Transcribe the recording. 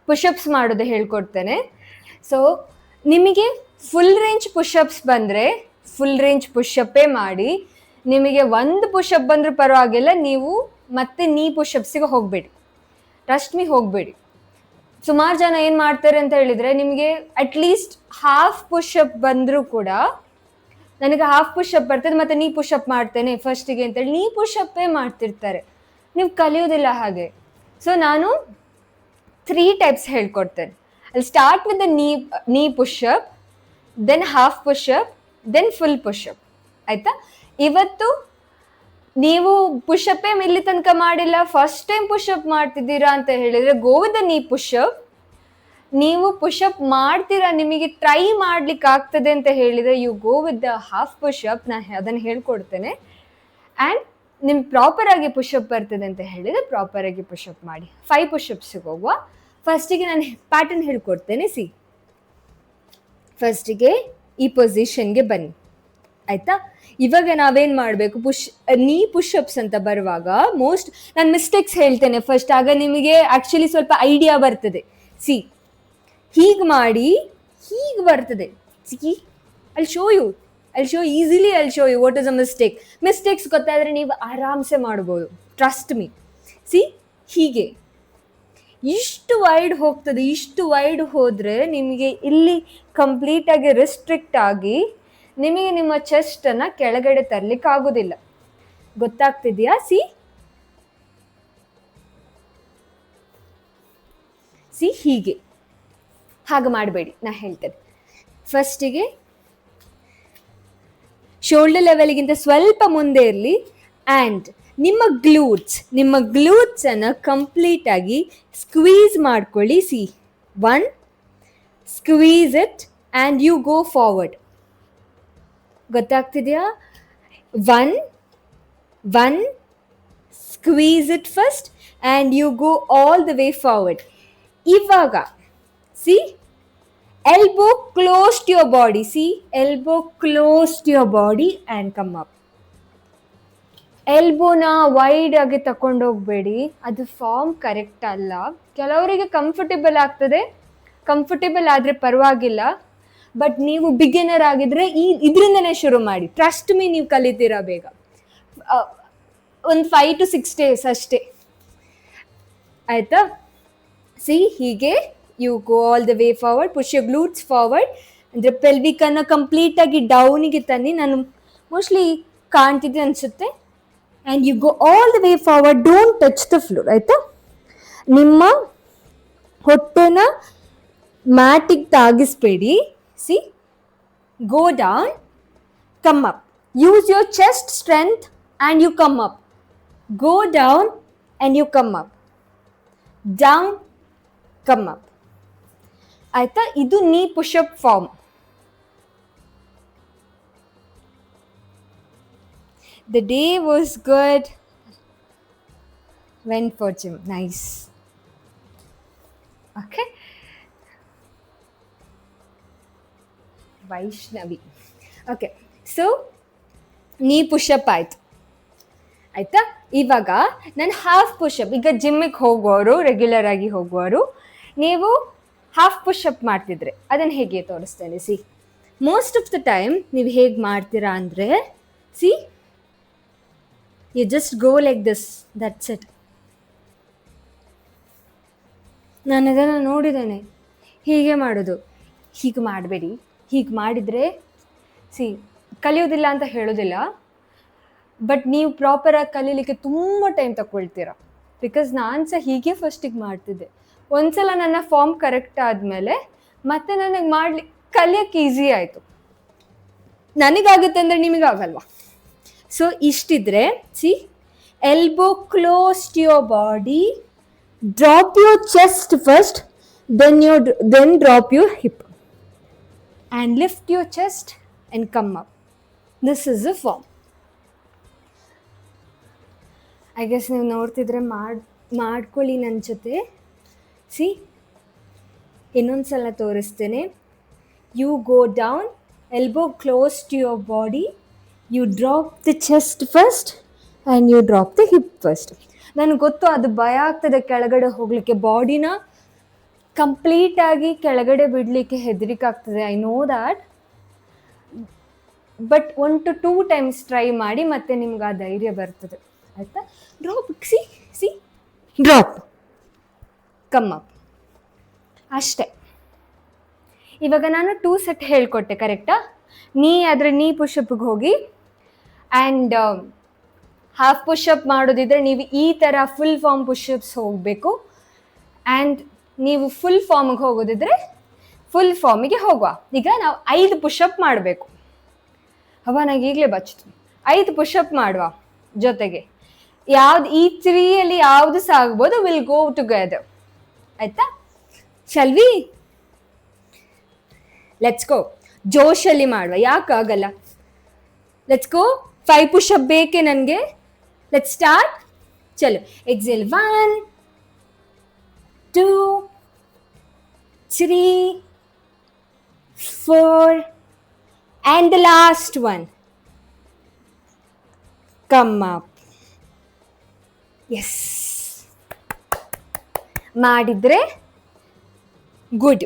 Push-ups ಮಾಡೋದು ಹೇಳ್ಕೊಡ್ತೇನೆ. So ನಿಮಗೆ full range push-ups ಬಂದರೆ ಫುಲ್ ರೇಂಜ್ ಪುಷಪ್ಪೇ ಮಾಡಿ. ನಿಮಗೆ ಒಂದು ಪುಷಪ್ ಬಂದರೂ ಪರವಾಗಿಲ್ಲ, ನೀವು ಮತ್ತೆ ನೀ ಪುಷಪ್ಸಿಗೆ ಹೋಗಬೇಡಿ, ಟ್ರಸ್ಟ್ ಮೀ ಹೋಗಬೇಡಿ. ಸುಮಾರು ಜನ ಏನು ಮಾಡ್ತಾರೆ ಅಂತ ಹೇಳಿದರೆ, ನಿಮಗೆ ಅಟ್ಲೀಸ್ಟ್ ಹಾಫ್ ಪುಷಪ್ ಬಂದರೂ ಕೂಡ ನನಗೆ ಹಾಫ್ ಪುಷಪ್ ಬರ್ತದೆ ಮತ್ತು ನೀ ಪುಷಪ್ ಮಾಡ್ತೇನೆ ಫಸ್ಟಿಗೆ ಅಂತೇಳಿ ನೀ ಪುಷಪ್ಪೇ ಮಾಡ್ತಿರ್ತಾರೆ. ನೀವು ಕಲಿಯೋದಿಲ್ಲ ಹಾಗೆ. ಸೊ ನಾನು 3 ಟೈಪ್ಸ್ ಹೇಳ್ಕೊಡ್ತೇನೆ. ಅಲ್ಲಿ start with the knee pushup, then half pushup, then full pushup. ಆಯಿತಾ? ಇವತ್ತು ನೀವು ಪುಷಪ್ಪೇ ಇಲ್ಲಿ ತನಕ ಮಾಡಿಲ್ಲ, ಫಸ್ಟ್ ಟೈಮ್ ಪುಷಪ್ ಮಾಡ್ತಿದ್ದೀರಾ ಅಂತ ಹೇಳಿದರೆ go with the knee pushup. ನೀವು ಪುಷಪ್ ಮಾಡ್ತೀರಾ, ನಿಮಗೆ ಟ್ರೈ ಮಾಡ್ಲಿಕ್ಕೆ ಆಗ್ತದೆ ಅಂತ ಹೇಳಿದರೆ you go with the half pushup. ನಾನು ಅದನ್ನು ಹೇಳ್ಕೊಡ್ತೇನೆ. ಆ್ಯಂಡ್ ನಿಮ್ಗೆ ಪ್ರಾಪರಾಗಿ ಪುಷಪ್ ಬರ್ತದೆ ಅಂತ ಹೇಳಿದರೆ ಪ್ರಾಪರಾಗಿ ಪುಷಪ್ ಮಾಡಿ. 5 ಪುಷಪ್ಸಿಗೆ ಹೋಗುವ. ಫಸ್ಟಿಗೆ ನಾನು ಪ್ಯಾಟರ್ನ್ ಹೇಳ್ಕೊಡ್ತೇನೆ. ಫಸ್ಟಿಗೆ ಈ ಪೊಸಿಷನ್ಗೆ ಬನ್ನಿ. ಆಯಿತಾ? ಇವಾಗ ನಾವೇನು ಮಾಡಬೇಕು, ನೀ ಪುಷಪ್ಸ್ ಅಂತ ಬರುವಾಗ ನಾನು ಮಿಸ್ಟೇಕ್ಸ್ ಹೇಳ್ತೇನೆ ಫಸ್ಟ್, ಆಗ ನಿಮಗೆ ಆ್ಯಕ್ಚುಲಿ ಸ್ವಲ್ಪ ಐಡಿಯಾ ಬರ್ತದೆ. ಹೀಗೆ ಮಾಡಿ, ಹೀಗೆ ಬರ್ತದೆ. I'll show you easily. I'll show you what is a mistake. Mistakes ಗೊತ್ತಾದರೆ ನೀವು ಆರಾಮ್ಸೆ ಮಾಡ್ಬೋದು, ಟ್ರಸ್ಟ್ ಮೀ. ಹೀಗೆ ಇಷ್ಟು ವೈಡ್ ಹೋಗ್ತದೆ. ಇಷ್ಟು ವೈಡ್ ಹೋದರೆ ನಿಮಗೆ ಇಲ್ಲಿ ಕಂಪ್ಲೀಟಾಗಿ ರಿಸ್ಟ್ರಿಕ್ಟ್ ಆಗಿ ನಿಮಗೆ ನಿಮ್ಮ ಚೆಸ್ಟನ್ನು ಕೆಳಗಡೆ ತರಲಿಕ್ಕೆ ಆಗೋದಿಲ್ಲ. ಗೊತ್ತಾಗ್ತಿದೆಯಾ? ಹೀಗೆ ಹಾಗೆ ಮಾಡಬೇಡಿ, ನಾ ಹೇಳ್ತೇನೆ. ಫಸ್ಟಿಗೆ ಶೋಲ್ಡರ್ ಲೆವೆಲ್ಗಿಂತ ಸ್ವಲ್ಪ ಮುಂದೆ ಇರಲಿ. ಆ್ಯಂಡ್ ನಿಮ್ಮ ಗ್ಲೂಟ್ಸನ್ನು ಕಂಪ್ಲೀಟಾಗಿ ಸ್ಕ್ವೀಸ್ ಮಾಡ್ಕೊಳ್ಳಿ. 1 squeeze it and you go forward. ಗೊತ್ತಾಗ್ತಿದೆಯಾ? 1 squeeze it first and you go all the way forward. ಇವಾಗ elbow close to your body. Elbow close to your body and come up. ಎಲ್ಬೋನ wide ಆಗಿ ತಗೊಂಡೋಗ್ಬೇಡಿ, ಅದು form correct ಅಲ್ಲ. ಕೆಲವರಿಗೆ comfortable ಆಗ್ತದೆ, comfortable ಆದರೆ ಪರವಾಗಿಲ್ಲ. ಬಟ್ ನೀವು ಬಿಗಿನರ್ ಆಗಿದ್ರೆ ಇದರಿಂದನೇ ಶುರು ಮಾಡಿ. ಟ್ರಸ್ಟ್ ಮೀ, ನೀವು ಕಲಿತೀರಾ ಬೇಗ. ಒಂದು 5 to 6 days ಅಷ್ಟೇ. ಆಯಿತಾ? ಹೀಗೆ you go all the way forward, push your glutes forward. ಅಂದರೆ ಪೆಲ್ವಿಕನ್ನು ಕಂಪ್ಲೀಟಾಗಿ ಡೌನಿಗೆ ತನ್ನಿ. ನಾನು ಮೋಸ್ಟ್ಲಿ ಕಾಣ್ತಿದ್ದೆ ಅನಿಸುತ್ತೆ. And you go all the way forward, don't touch the floor. ಆಯಿತಾ? ನಿಮ್ಮ ಹೊಟ್ಟೆನ ಮ್ಯಾಟಿಗೆ ತಾಗಿಸ್ಬೇಡಿ. Go down, come up. Use your chest strength and you come up. Go down and you come up. Down, come up. ಆಯಿತಾ? ಇದು knee pushup form. The day was good. Went for gym. Nice. Okay. Vaishnavi. Okay, so ನೀ push-up ಆಯ್ತು. ಆಯಿತಾ? ಇವಾಗ ನಾನು half push-up. ಈಗ ಜಿಮ್ಮಿಗೆ ಹೋಗುವವರು, regular ಆಗಿ ಹೋಗುವವರು, ನೀವು ಹಾಫ್ ಪುಷಪ್ ಮಾಡ್ತಿದ್ರೆ ಅದನ್ನು ಹೇಗೆ ತೋರಿಸ್ತೇನೆ. ಮೋಸ್ಟ್ ಆಫ್ ದ ಟೈಮ್ ನೀವು ಹೇಗೆ ಮಾಡ್ತೀರಾ ಅಂದರೆ, you just go like this, that's it. ನಾನು ಅದನ್ನು ನೋಡಿದ್ದೇನೆ, ಹೀಗೆ ಮಾಡೋದು. ಹೀಗೆ ಮಾಡಬೇಡಿ. ಹೀಗೆ ಮಾಡಿದರೆ ಕಲಿಯೋದಿಲ್ಲ ಅಂತ ಹೇಳೋದಿಲ್ಲ, ಬಟ್ ನೀವು ಪ್ರಾಪರಾಗಿ ಕಲೀಲಿಕ್ಕೆ ತುಂಬ ಟೈಮ್ ತಗೊಳ್ತೀರ. ಬಿಕಾಸ್ ನಾನು ಸಹ ಹೀಗೆ ಫಸ್ಟಿಗೆ ಮಾಡ್ತಿದ್ದೆ. ಒಂದ್ಸಲ ನನ್ನ ಫಾರ್ಮ್ ಕರೆಕ್ಟ್ ಆದಮೇಲೆ ಮತ್ತೆ ನನಗೆ ಕಲಿಯೋಕ್ಕೆ ಈಸಿ ಆಯಿತು. ನನಗಾಗುತ್ತೆ ಅಂದರೆ ನಿಮಗಾಗಲ್ವಾ? ಸೊ ಇಷ್ಟಿದ್ರೆ elbow close to your body, drop your chest first, then drop your hip and lift your chest and come up. This is the form. I guess ನೀವು ನೋಡ್ತಿದ್ರೆ ಮಾಡ್ಕೊಳ್ಳಿ ನನ್ನ ಜೊತೆ. ಇನ್ನೊಂದ್ಸಲ ತೋರಿಸ್ತೇನೆ. You go down, elbow close to your body, you drop the chest first and you drop the hip first. ನನಗೆ ಗೊತ್ತು ಅದು ಭಯ ಆಗ್ತದೆ ಕೆಳಗಡೆ ಹೋಗಲಿಕ್ಕೆ. ಬಾಡಿನ ಕಂಪ್ಲೀಟಾಗಿ ಕೆಳಗಡೆ ಬಿಡಲಿಕ್ಕೆ ಹೆದರಿಕೆ ಆಗ್ತದೆ, I know that. But 1 to 2 times try ಮಾಡಿ, ಮತ್ತೆ ನಿಮ್ಗೆ ಆ ಧೈರ್ಯ ಬರ್ತದೆ. ಆಯಿತಾ? Drop, C drop, come up, ಅಷ್ಟೇ. ಇವಾಗ ನಾನು 2 ಸೆಟ್ ಹೇಳ್ಕೊಟ್ಟೆ, ಕರೆಕ್ಟಾ? ನೀ ಪುಷಪ್ಗೆ ಹೋಗಿ, ಆ್ಯಂಡ್ ಹಾಫ್ ಪುಷಪ್ ಮಾಡೋದಿದ್ರೆ ನೀವು ಈ ಥರ ಫುಲ್ ಫಾರ್ಮ್ ಪುಷಪ್ಸ್ ಹೋಗಬೇಕು. ಆ್ಯಂಡ್ ನೀವು ಫುಲ್ ಫಾರ್ಮಿಗೆ ಹೋಗೋದಿದ್ರೆ ಫುಲ್ ಫಾರ್ಮಿಗೆ ಹೋಗುವ. ಈಗ ನಾವು 5 ಪುಷಪ್ ಮಾಡಬೇಕು. ನನಗೆ ಈಗಲೇ ಬಚ್ಚಿತು. 5 ಪುಷಪ್ ಮಾಡುವ. ಜೊತೆಗೆ ಯಾವ್ದು ಈ 3 ಯಾವುದು ಸಹ ಆಗ್ಬೋದು, ವಿಲ್ ಗೋ ಟುಗೆದರ್. ಆಯ್ತಾ? ಶಲ್ವಿ, ಲೆಟ್ಸ್ ಗೋ. ಜೋಶಲ್ಲಿ ಮಾಡುವ, ಯಾಕಾಗಲ್ಲ. Let's go. 5 ಪುಷಪ್ ಬೇಕೆ ನನಗೆ. Let's start. ಚಲೋ. Exhale. 1 2 3 4 and the last one. Come up. Yes. ಮಾಡಿದ್ರೆ ಗುಡ್.